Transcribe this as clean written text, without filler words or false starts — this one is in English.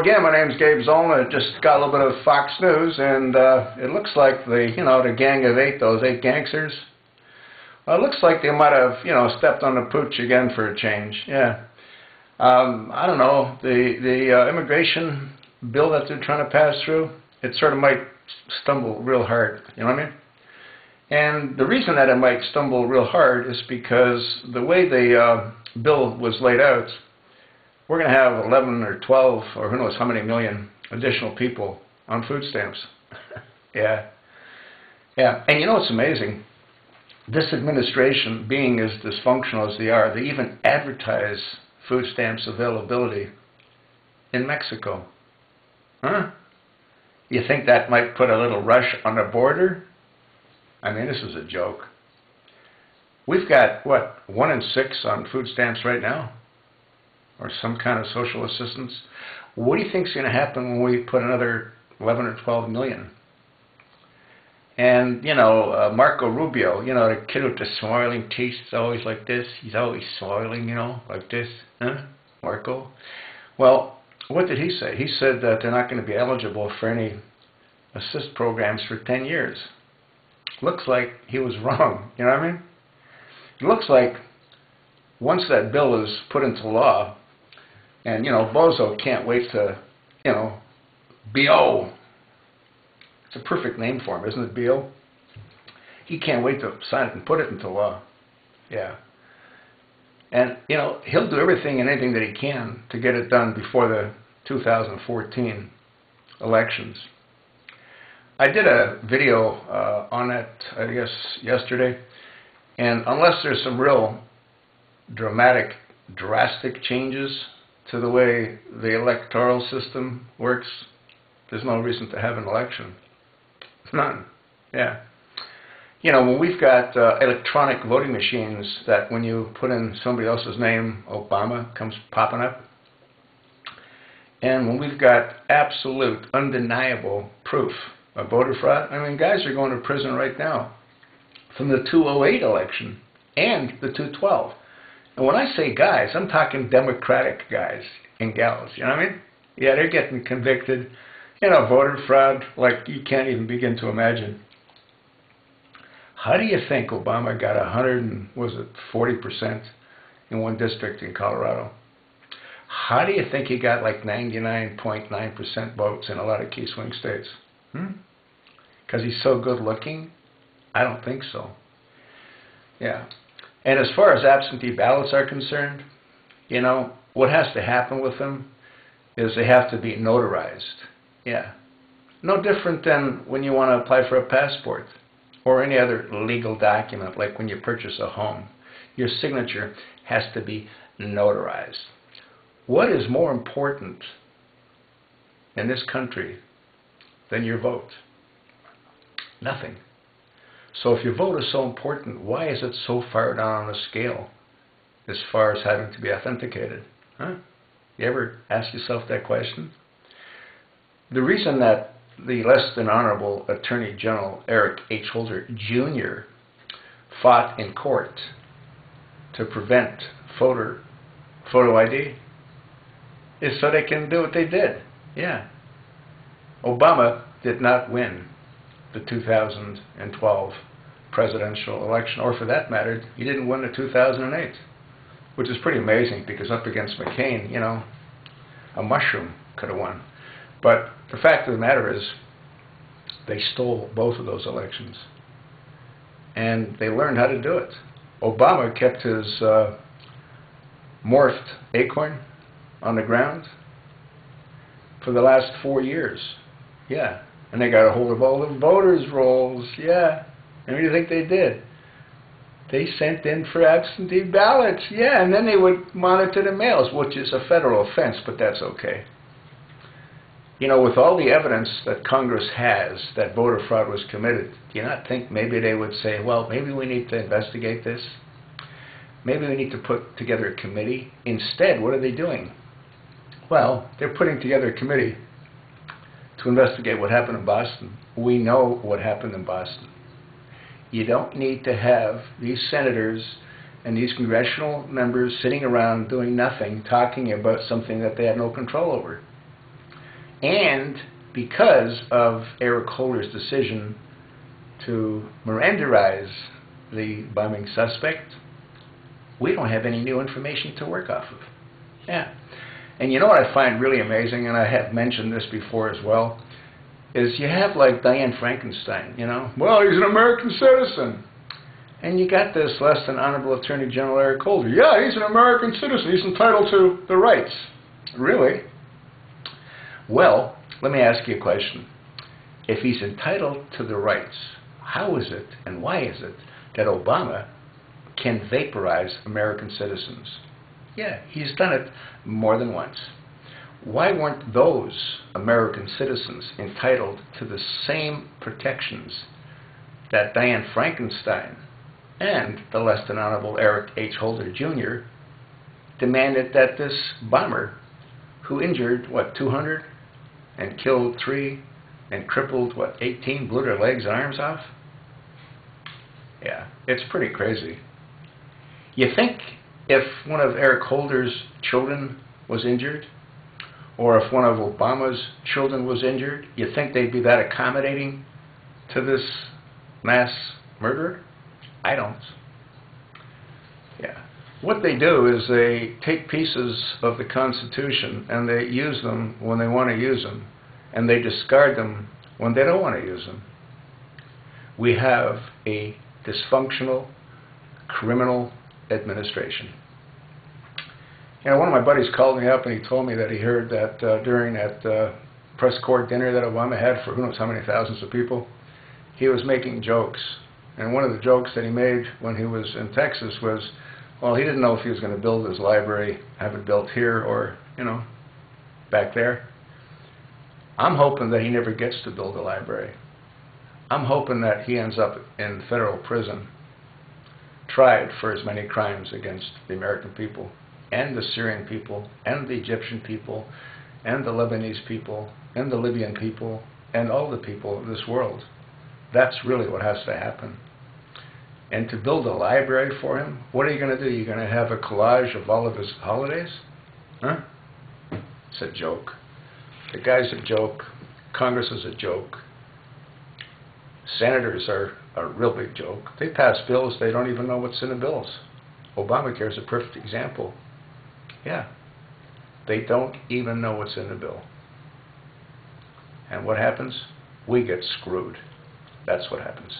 again, my name's Gabe Zollner. I just got a little bit of Fox News, and it looks like the gang of eight, those eight gangsters. Well, it looks like they might have, stepped on the pooch again for a change. Yeah. I don't know. The immigration bill that they're trying to pass through, it sort of might stumble real hard. You know what I mean? And the reason that it might stumble real hard is because the way the bill was laid out, we're going to have 11 or 12 or who knows how many million additional people on food stamps. Yeah. And you know what's amazing? This administration, being as dysfunctional as they are, they even advertise food stamps availability in Mexico. Huh? You think that might put a little rush on the border? I mean, this is a joke. We've got, what, 1 in 6 on food stamps right now? Or some kind of social assistance. What do you think is going to happen when we put another 11 or 12 million? And, Marco Rubio, the kid with the smiling teeth is always like this. He's always smiling, like this. Huh? Marco? Well, what did he say? He said that they're not going to be eligible for any assist programs for 10 years. Looks like he was wrong. You know what I mean? It looks like once that bill is put into law, and, Bozo can't wait to, B.O. It's a perfect name for him, isn't it, B.O.? He can't wait to sign it and put it into law. Yeah. And, he'll do everything and anything that he can to get it done before the 2014 elections. I did a video on it, I guess, yesterday. And unless there's some real drastic changes to the way the electoral system works, there's no reason to have an election. None. Yeah. When we've got electronic voting machines that when you put in somebody else's name, Obama comes popping up. And when we've got absolute, undeniable proof of voter fraud, I mean, guys are going to prison right now from the 2008 election and the 2012. And when I say guys, I'm talking Democratic guys and gals, you know what I mean? Yeah, they're getting convicted, voter fraud like you can't even begin to imagine. How do you think Obama got 40% in one district in Colorado? How do you think he got like 99.9% votes in a lot of key swing states? Because he's so good looking? I don't think so. Yeah. And as far as absentee ballots are concerned, what has to happen with them is they have to be notarized. Yeah. No different than when you want to apply for a passport or any other legal document, like when you purchase a home. Your signature has to be notarized. What is more important in this country than your vote? Nothing. So if your vote is so important, why is it so far down on the scale as far as having to be authenticated? Huh? You ever ask yourself that question? The reason that the less than honorable Attorney General Eric H. Holder Jr. fought in court to prevent photo ID is so they can do what they did. Yeah. Obama did not win the 2012 presidential election, or for that matter, he didn't win the 2008, which is pretty amazing because up against McCain, a mushroom could have won. But the fact of the matter is, they stole both of those elections, and they learned how to do it. Obama kept his morphed acorn on the ground for the last 4 years. Yeah. And they got a hold of all the voters' rolls. Yeah. And what do you think they did? They sent in for absentee ballots. Yeah. And then they would monitor the mails, which is a federal offense, but that's okay. With all the evidence that Congress has that voter fraud was committed, do you not think maybe they would say, well, maybe we need to investigate this? Maybe we need to put together a committee. Instead, what are they doing? Well, they're putting together a committee to investigate what happened in Boston. We know what happened in Boston. You don't need to have these senators and these congressional members sitting around doing nothing, talking about something that they had no control over. And because of Eric Holder's decision to Mirandarize the bombing suspect, we don't have any new information to work off of. Yeah. And you know what I find really amazing, and I have mentioned this before as well, is you have like Diane Frankenstein, you know, well, he's an American citizen. And you got this less than honorable Attorney General Eric Holder. Yeah, he's an American citizen. He's entitled to the rights. Really? Well, let me ask you a question. If he's entitled to the rights, how is it and why is it that Obama can vaporize American citizens? Yeah, he's done it more than once. Why weren't those American citizens entitled to the same protections that Diane Frankenstein and the less than honorable Eric H. Holder Jr. demanded that this bomber, who injured, 200 and killed 3 and crippled, 18, blew their legs and arms off? Yeah, it's pretty crazy. You think if one of Eric Holder's children was injured, or if one of Obama's children was injured, you think they'd be that accommodating to this mass murderer? I don't. Yeah. What they do is they take pieces of the Constitution and they use them when they want to use them, and they discard them when they don't want to use them. We have a dysfunctional criminal administration. You know, one of my buddies called me up and he told me that he heard that during that press corps dinner that Obama had for who knows how many thousands of people, he was making jokes. And one of the jokes that he made when he was in Texas was, well, he didn't know if he was going to build his library, have it built here or, you know, back there. I'm hoping that he never gets to build a library. I'm hoping that he ends up in federal prison, tried for as many crimes against the American people, and the Syrian people, and the Egyptian people, and the Lebanese people, and the Libyan people, and all the people of this world. That's really what has to happen. And to build a library for him, what are you going to do? You're going to have a collage of all of his holidays? Huh? It's a joke. The guy's a joke. Congress is a joke. Senators are a real big joke. They pass bills, they don't even know what's in the bills. Obamacare is a perfect example. Yeah. They don't even know what's in the bill. And what happens? We get screwed. That's what happens.